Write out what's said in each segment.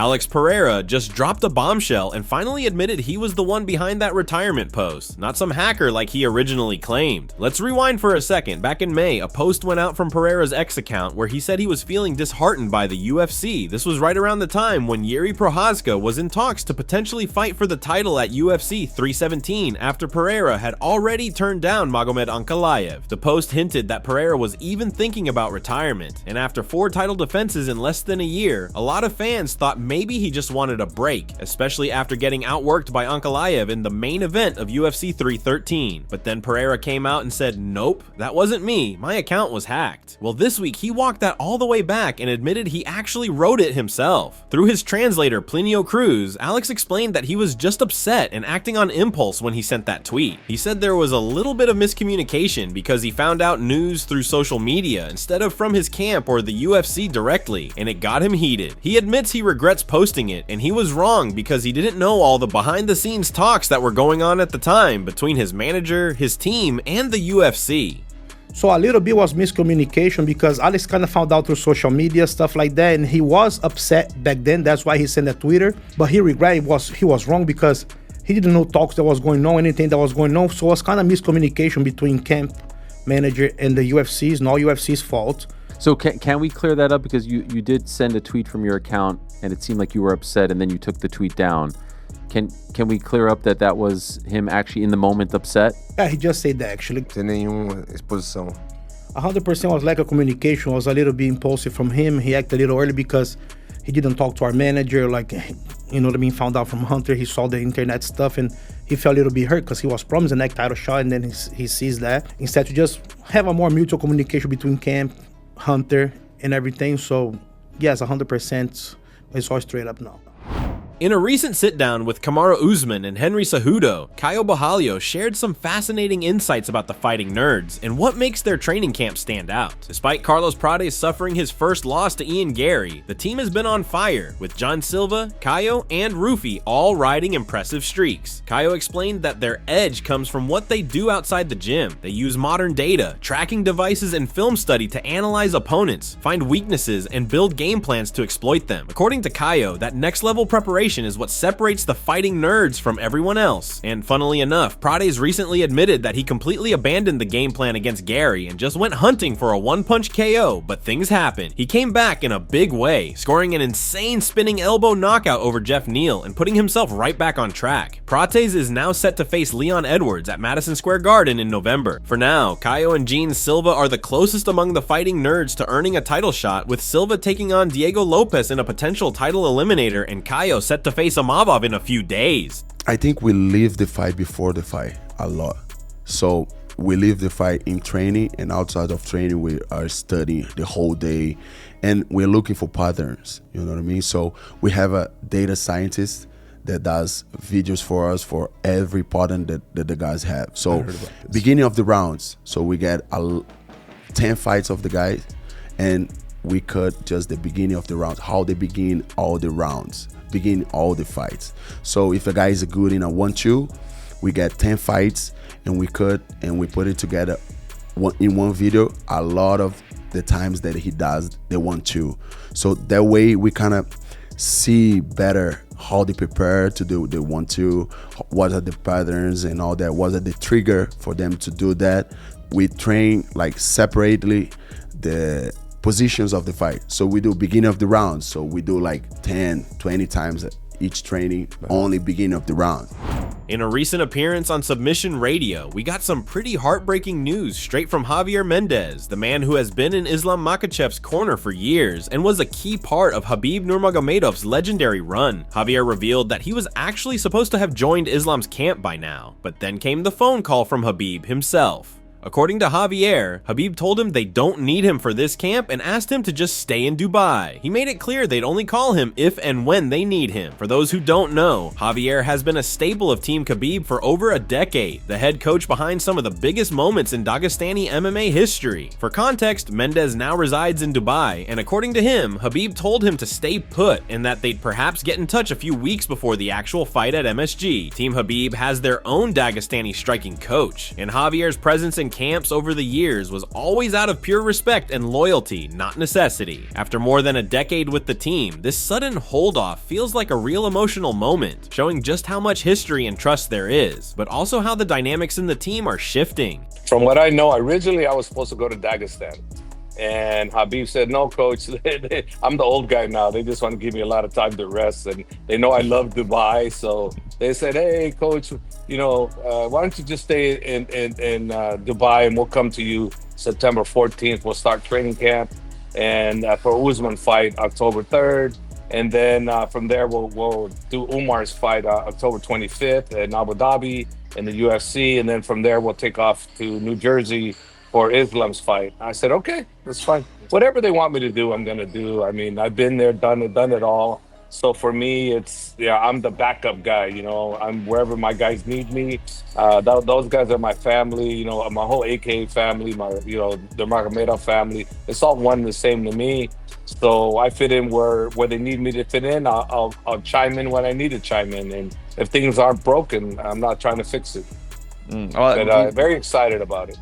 Alex Pereira just dropped a bombshell and finally admitted he was the one behind that retirement post, not some hacker like he originally claimed. Let's rewind for a second. Back in May, a post went out from Pereira's X account where he said he was feeling disheartened by the UFC. This was right around the time when Jiří Procházka was in talks to potentially fight for the title at UFC 317 after Pereira had already turned down Magomed Ankalaev. The post hinted that Pereira was even thinking about retirement, and after 4 title defenses in less than a year, a lot of fans thought maybe he just wanted a break, especially after getting outworked by Ankalaev in the main event of UFC 313. But then Pereira came out and said, nope, that wasn't me, my account was hacked. Well, this week he walked that all the way back and admitted he actually wrote it himself. Through his translator Plinio Cruz, Alex explained that he was just upset and acting on impulse when he sent that tweet. He said there was a little bit of miscommunication because he found out news through social media instead of from his camp or the UFC directly, and it got him heated. He admits he regrets posting it, and he was wrong because he didn't know all the behind-the-scenes talks that were going on at the time between his manager, his team, and the UFC. So a little bit was miscommunication because Alex kind of found out through social media, stuff like that, and he was upset back then. That's why he sent a Twitter, but he regretted he was wrong because he didn't know talks that was going on, anything that was going on. So it was kind of miscommunication between camp manager and the UFC. It's not UFC's fault. So can we clear that up? Because you did send a tweet from your account and it seemed like you were upset and then you took the tweet down. Can we clear up that was him actually in the moment upset? Yeah, he just said that actually. Sem nenhuma exposição. 100% was lack of communication, was a little bit impulsive from him. He acted a little early because he didn't talk to our manager, like, you know what I mean, found out from Hunter, he saw the internet stuff and he felt a little bit hurt because he was promised a neck title shot and then he sees that. Instead to just have a more mutual communication between camp, Hunter and everything. So yes, 100% it's all straight up now. In a recent sit-down with Kamaru Usman and Henry Cejudo, Caio Borralho shared some fascinating insights about the fighting nerds and what makes their training camp stand out. Despite Carlos Prates suffering his first loss to Ian Gary, the team has been on fire, with John Silva, Caio, and Rufi all riding impressive streaks. Caio explained that their edge comes from what they do outside the gym. They use modern data, tracking devices, and film study to analyze opponents, find weaknesses, and build game plans to exploit them. According to Caio, that next-level preparation is what separates the fighting nerds from everyone else. And funnily enough, Prates recently admitted that he completely abandoned the game plan against Gary and just went hunting for a one-punch KO, but things happened. He came back in a big way, scoring an insane spinning elbow knockout over Jeff Neal and putting himself right back on track. Prates is now set to face Leon Edwards at Madison Square Garden in November. For now, Caio and Gene Silva are the closest among the fighting nerds to earning a title shot, with Silva taking on Diego Lopez in a potential title eliminator and Caio set to face Amavov in a few days. I think we live the fight before the fight a lot. So we live the fight in training, and outside of training we are studying the whole day and we're looking for patterns, you know what I mean? So we have a data scientist that does videos for us for every pattern that the guys have. So beginning of the rounds, so we get 10 fights of the guys and we cut just the beginning of the rounds, how they begin all the rounds, begin all the fights. So if a guy is good in a 1-2, we get 10 fights and we cut and we put it together in one video a lot of the times that he does the 1-2. So that way we kind of see better how they prepare to do the 1-2, what are the patterns and all that, what are the trigger for them to do that. We train like separately the positions of the fight. So we do beginning of the round. So we do like 10, 20 times each training, only beginning of the round. In a recent appearance on Submission Radio, we got some pretty heartbreaking news straight from Javier Mendez, the man who has been in Islam Makhachev's corner for years and was a key part of Khabib Nurmagomedov's legendary run. Javier revealed that he was actually supposed to have joined Islam's camp by now, but then came the phone call from Khabib himself. According to Javier, Khabib told him they don't need him for this camp and asked him to just stay in Dubai. He made it clear they'd only call him if and when they need him. For those who don't know, Javier has been a staple of Team Khabib for over a decade, the head coach behind some of the biggest moments in Dagestani MMA history. For context, Mendez now resides in Dubai, and according to him, Khabib told him to stay put and that they'd perhaps get in touch a few weeks before the actual fight at MSG. Team Khabib has their own Dagestani striking coach, and Javier's presence in between camps over the years was always out of pure respect and loyalty, not necessity. After more than a decade with the team, this sudden hold-off feels like a real emotional moment, showing just how much history and trust there is, but also how the dynamics in the team are shifting. From what I know, originally I was supposed to go to Dagestan. And Khabib said, no, coach, I'm the old guy now. They just want to give me a lot of time to rest. And they know I love Dubai. So they said, hey, coach, why don't you just stay in Dubai and we'll come to you September 14th. We'll start training camp. And for Usman fight, October 3rd. And then from there, we'll do Umar's fight October 25th in Abu Dhabi in the UFC. And then from there, we'll take off to New Jersey for Islam's fight. I said, okay, that's fine. Whatever they want me to do, I'm gonna do. I mean, I've been there, done it all. So for me, I'm the backup guy. I'm wherever my guys need me. Those guys are my family. My whole AK family, the Nurmagomedov family. It's all one and the same to me. So I fit in where they need me to fit in. I'll chime in when I need to chime in. And if things aren't broken, I'm not trying to fix it. But very excited about it.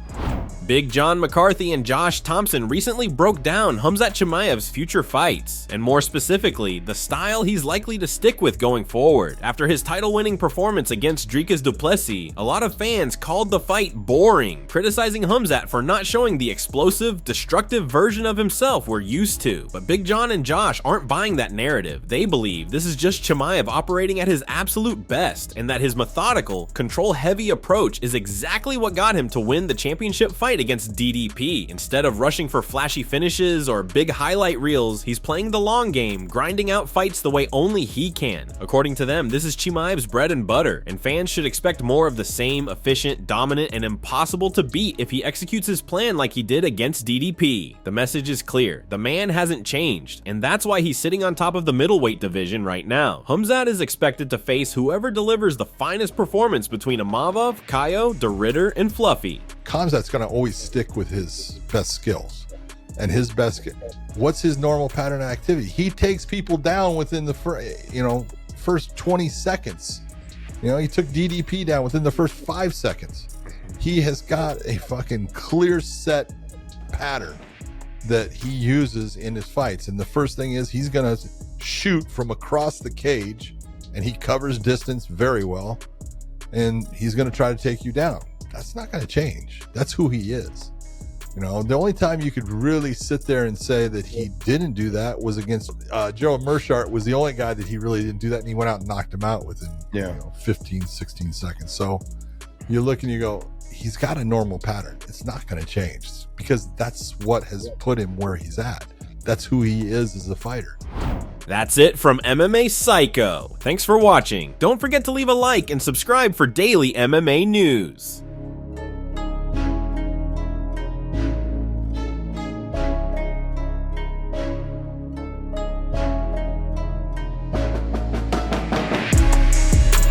Big John McCarthy and Josh Thomson recently broke down Khamzat Chimaev's future fights, and more specifically, the style he's likely to stick with going forward. After his title-winning performance against Dricus du Plessis, a lot of fans called the fight boring, criticizing Khamzat for not showing the explosive, destructive version of himself we're used to. But Big John and Josh aren't buying that narrative. They believe this is just Chimaev operating at his absolute best, and that his methodical, control-heavy approach is exactly what got him to win the championship fight against DDP. Instead of rushing for flashy finishes or big highlight reels, he's playing the long game, grinding out fights the way only he can. According to them, this is Chimaev's bread and butter, and fans should expect more of the same efficient, dominant, and impossible to beat if he executes his plan like he did against DDP. The message is clear. The man hasn't changed, and that's why he's sitting on top of the middleweight division right now. Khamzat is expected to face whoever delivers the finest performance between Imavov, Caio, DeRitter, and Fluffy. Khamzat's going to always stick with his best skills and his best. What's his normal pattern of activity? He takes people down within the first 20 seconds. He took DDP down within the first 5 seconds. He has got a fucking clear set pattern that he uses in his fights. And the first thing is he's going to shoot from across the cage, and he covers distance very well. And he's going to try to take you down. That's not going to change. That's who he is. The only time you could really sit there and say that he didn't do that was against Joe Mershart. Was the only guy that he really didn't do that, and he went out and knocked him out within 15, 16 seconds. So you look and you go, he's got a normal pattern. It's not going to change because that's what has put him where he's at. That's who he is as a fighter. That's it from MMA Psycho. Thanks for watching. Don't forget to leave a like and subscribe for daily MMA news.